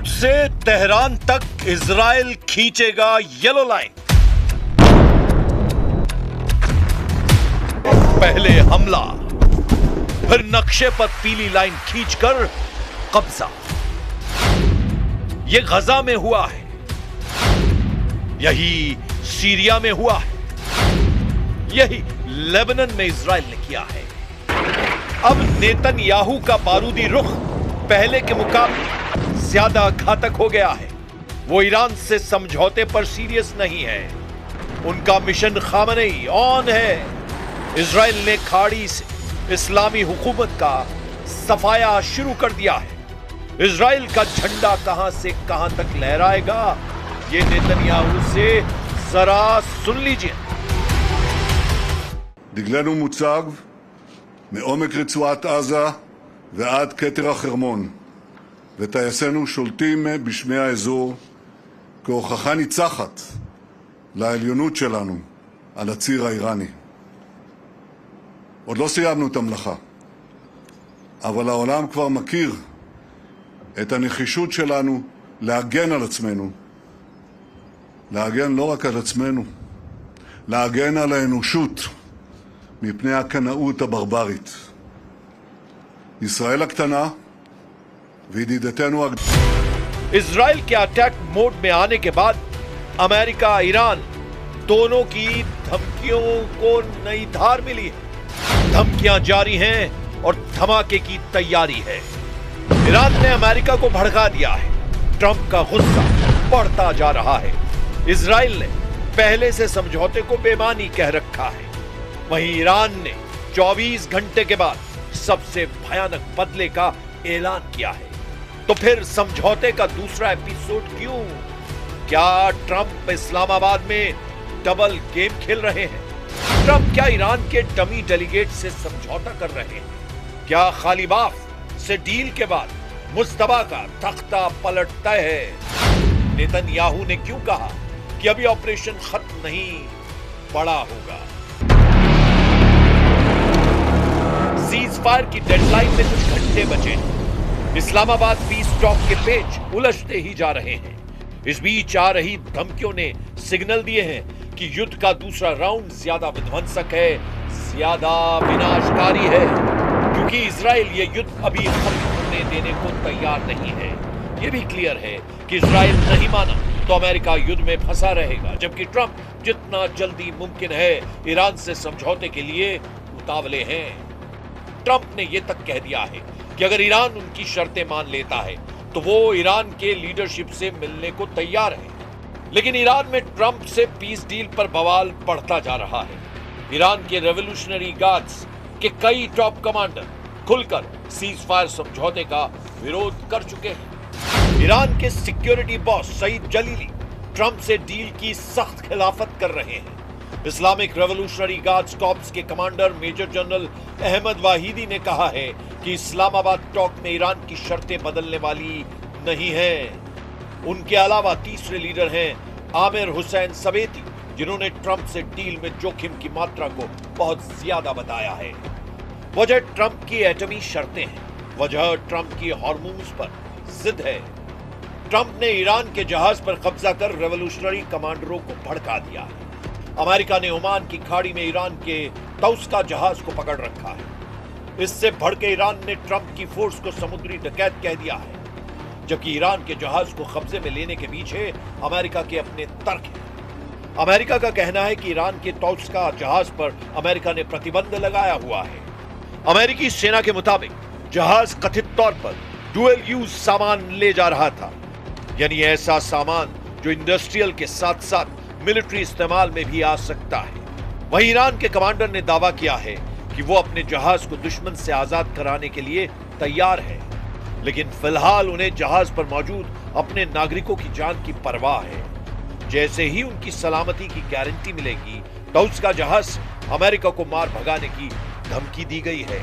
Quds से Tehran तक Israel खींचेगा येलो लाइन। पहले हमला, फिर नक्शे पर पीली लाइन खींचकर कब्जा। यह गजा में हुआ है, यही सीरिया में हुआ है, यही लेबनान में इजराइल ने किया है। अब नेतन्याहू का बारूदी रुख पहले के मुकाबले ज्यादा घातक हो गया है। वो ईरान से समझौते पर सीरियस नहीं है। उनका मिशन खामनेई ऑन है। इजराइल ने खाड़ी से इस्लामी हुकूमत का सफाया शुरू कर दिया है। इजराइल का झंडा कहां से कहां तक लहराएगा, ये नेतन्याहू से जरा सुन लीजिए। דגלנו מוצב מעומק רצועת עזה ועד כתר החרמון, וטייסינו שולטים בשמי האזור כהוכחה ניצחת לעליונות שלנו על הציר האיראני. עוד לא סיימנו את המלאכה, אבל העולם כבר מכיר את הנחישות שלנו להגן על עצמנו, להגן לא רק על עצמנו, להגן על האנושות מפני הקנאות הברברית. ישראל הקטנה וידידתנו इजराइल के अटैक मोड में आने के बाद अमेरिका ईरान दोनों की धमकियों को नई धार मिली है। धमकियां जारी हैं और धमाके की तैयारी है। ईरान ने अमेरिका को भड़का दिया है। ट्रंप का गुस्सा बढ़ता जा रहा है। इजराइल ने पहले से समझौते को बेमानी कह रखा है। वहीं ईरान ने 24 घंटे के बाद सबसे भयानक बदले का ऐलान किया है। तो फिर समझौते का दूसरा एपिसोड क्यों? क्या ट्रंप इस्लामाबाद में डबल गेम खेल रहे हैं? ट्रंप क्या ईरान के डमी डेलीगेट से समझौता कर रहे हैं? क्या खालीबाफ से डील के बाद मुस्तफा का तख्ता पलट तय है? नेतन्याहू ने क्यों कहा कि अभी ऑपरेशन खत्म नहीं, बड़ा होगा? सीज फायर की डेडलाइन में कुछ घंटे बचे। इस्लामाबाद पीस टॉक के पेज उलझते ही जा रहे हैं। इस बीच आ रही धमकियों ने सिग्नल दिए हैं कि युद्ध का दूसरा राउंड ज्यादा विध्वंसक है, ज्यादा विनाशकारी है, क्योंकि इजराइल ये युद्ध अभी खत्म होने देने को तैयार नहीं है। ये भी क्लियर है कि इजराइल नहीं माना तो अमेरिका युद्ध में फंसा रहेगा, जबकि ट्रंप जितना जल्दी मुमकिन है ईरान से समझौते के लिए उतावले हैं। ट्रंप ने यह तक कह दिया है कि अगर ईरान उनकी शर्तें मान लेता है तो वो ईरान के लीडरशिप से मिलने को तैयार है। लेकिन ईरान में ट्रंप से पीस डील पर बवाल बढ़ता जा रहा है। ईरान के रेवोल्यूशनरी गार्ड्स के कई टॉप कमांडर खुलकर सीज फायर समझौते का विरोध कर चुके हैं। ईरान के security boss Saeed Jalili Trump से डील की सख्त खिलाफत कर रहे हैं। इस्लामिक रेवोल्यूशनरी गार्ड्स कॉर्प्स के commander major general Ahmad Vahidi ने कहा है कि इस्लामाबाद टॉक में ईरान की शर्तें बदलने वाली नहीं है। उनके अलावा तीसरे लीडर हैं आमिर हुसैन सवेती, जिन्होंने ट्रंप से डील में जोखिम की मात्रा को बहुत ज्यादा बताया है। वजह ट्रंप की एटमी शर्तें हैं, वजह ट्रंप की हॉर्मूज पर जिद है। ट्रंप ने ईरान के जहाज पर कब्जा कर रेवोल्यूशनरी कमांडरों को भड़का दिया है। अमेरिका ने ओमान की खाड़ी में ईरान के तौस्का जहाज को पकड़ रखा है। इससे भड़के ईरान ने ट्रंप की फोर्स को समुद्री डकैत कह दिया है, जबकि ईरान के जहाज को कब्जे में लेने के पीछे अमेरिका के अपने तर्क हैं। अमेरिका का कहना है कि ईरान के तौस्का जहाज पर अमेरिका ने प्रतिबंध लगाया हुआ है। अमेरिकी सेना के मुताबिक जहाज कथित तौर पर डुअल यूज सामान ले जा रहा था, यानी ऐसा सामान जो इंडस्ट्रियल के साथ साथ मिलिट्री इस्तेमाल में भी आ सकता है। वहीं ईरान के कमांडर ने दावा किया है कि वो अपने जहाज को दुश्मन से आजाद कराने के लिए तैयार है, लेकिन फिलहाल उन्हें जहाज पर मौजूद अपने नागरिकों की जान की परवाह है। जैसे ही उनकी सलामती की गारंटी मिलेगी तो उसका जहाज से अमेरिका को मार भगाने की धमकी दी गई है।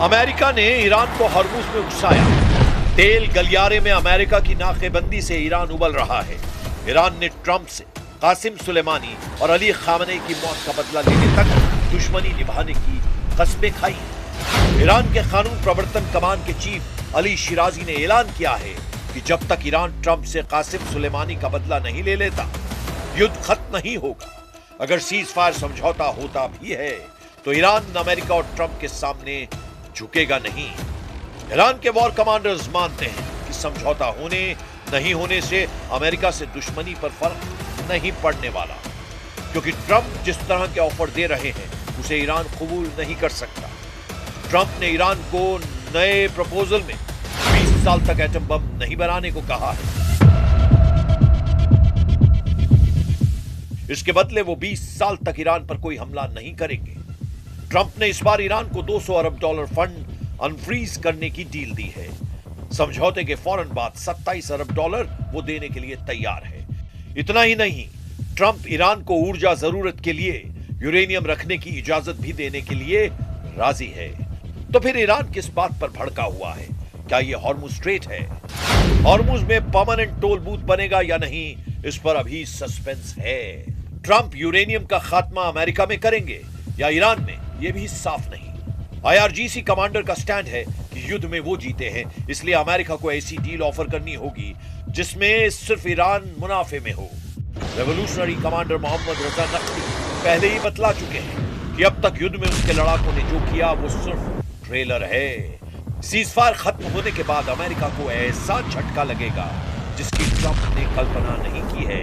अमेरिका ने ईरान को हॉर्मुज में उकसाया, तेल गलियारे में अमेरिका की नाकेबंदी से ईरान उबल रहा है। ईरान ने ट्रंप से कासिम सुलेमानी और अली खामनेई की मौत का बदला लेने तक दुश्मनी निभाने की कस्में खाई। ईरान के कानून प्रवर्तन कमान के चीफ अली शिराजी ने ऐलान किया है कि जब तक ईरान ट्रंप से कासिम सुलेमानी का बदला नहीं ले लेता, युद्ध खत्म नहीं होगा। अगर सीज फायर समझौता होता भी है तो ईरान अमेरिका और ट्रंप के सामने झुकेगा नहीं। ईरान के वॉर कमांडर्स मानते हैं कि समझौता होने नहीं होने से अमेरिका से दुश्मनी पर फर्क नहीं पड़ने वाला, क्योंकि ट्रंप जिस तरह के ऑफर दे रहे हैं उसे ईरान कबूल नहीं कर सकता। ट्रंप ने ईरान को नए प्रपोजल में 20 साल तक एटम बम नहीं बनाने को कहा है। इसके बदले वो 20 साल तक ईरान पर कोई हमला नहीं करेंगे। ट्रंप ने इस बार ईरान को $200 अरब फंड अनफ्रीज करने की डील दी है। समझौते के फौरन बाद $27 अरब वो देने के लिए तैयार है। इतना ही नहीं, ट्रंप ईरान को ऊर्जा जरूरत के लिए यूरेनियम रखने की इजाजत भी देने के लिए राजी है। तो फिर ईरान किस बात पर भड़का हुआ है? क्या यह हॉर्मुज स्ट्रेट है? हॉर्मुज में परमानेंट टोल बूथ बनेगा या नहीं, इस पर अभी सस्पेंस है। ट्रंप यूरेनियम का खात्मा अमेरिका में करेंगे या ईरान में, यह भी साफ नहीं। IRGC कमांडर का स्टैंड है कि युद्ध में वो जीते हैं, इसलिए अमेरिका को ऐसी डील ऑफर करनी होगी जिसमें सिर्फ ईरान मुनाफे में हो। रेवोल्यूशनरी कमांडर मोहम्मद रजा नकवी पहले ही बतला चुके हैं कि अब तक युद्ध में उसके लड़ाकों ने जो किया वो सिर्फ ट्रेलर है। सीजफायर खत्म होने के बाद अमेरिका को ऐसा झटका लगेगा जिसकी ट्रंप ने कल्पना नहीं की है।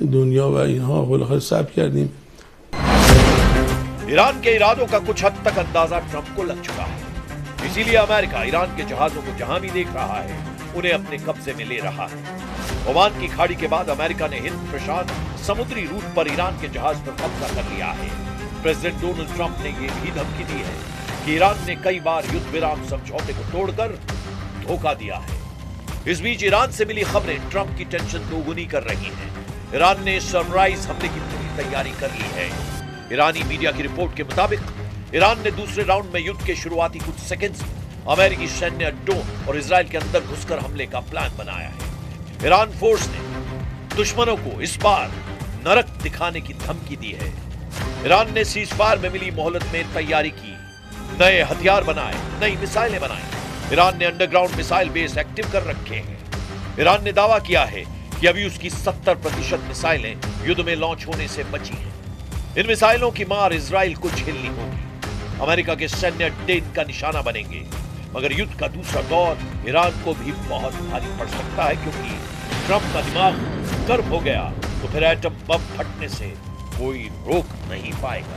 दुनिया व यहाँ बाखर साफ कर दी। ईरान के इरादों का कुछ हद तक अंदाजा ट्रंप को लग चुका है, इसीलिए अमेरिका ईरान के जहाजों को जहां भी देख रहा है उन्हें अपने कब्जे में ले रहा है। ओमान की खाड़ी के बाद अमेरिका ने हिंद प्रशांत समुद्री रूट पर ईरान के जहाज पर कब्जा कर लिया है। प्रेसिडेंट डोनाल्ड ट्रंप ने यह भी धमकी दी है कि ईरान ने कई बार युद्ध विराम समझौते को तोड़कर धोखा दिया है। इस बीच ईरान से मिली खबरें ट्रंप की टेंशन दोगुनी कर रही हैं। ईरान ने सनराइज हमले की पूरी तैयारी कर ली है। ईरानी मीडिया की रिपोर्ट के मुताबिक ईरान ने दूसरे राउंड में युद्ध के शुरुआती कुछ सेकंड्स में अमेरिकी सैन्य अड्डों और इजराइल के अंदर घुसकर हमले का प्लान बनाया है। ईरान फोर्स ने दुश्मनों को इस बार नरक दिखाने की धमकी दी है। ईरान ने सीजफायर में मिली मोहलत में तैयारी की, नए हथियार बनाए, नई मिसाइलें बनाई। ईरान ने अंडरग्राउंड मिसाइल बेस एक्टिव कर रखे हैं। ईरान ने दावा किया है कि अभी उसकी 70% मिसाइलें युद्ध में लॉन्च होने से बची हैं। इन मिसाइलों की मार इजराइल को झेलनी होगी। अमेरिका के सैन्य अड्डे इनका निशाना बनेंगे, मगर युद्ध का दूसरा दौर ईरान को भी बहुत भारी पड़ सकता है, क्योंकि ट्रंप का दिमाग गर्म हो गया तो फिर एटम बम फटने से कोई रोक नहीं पाएगा।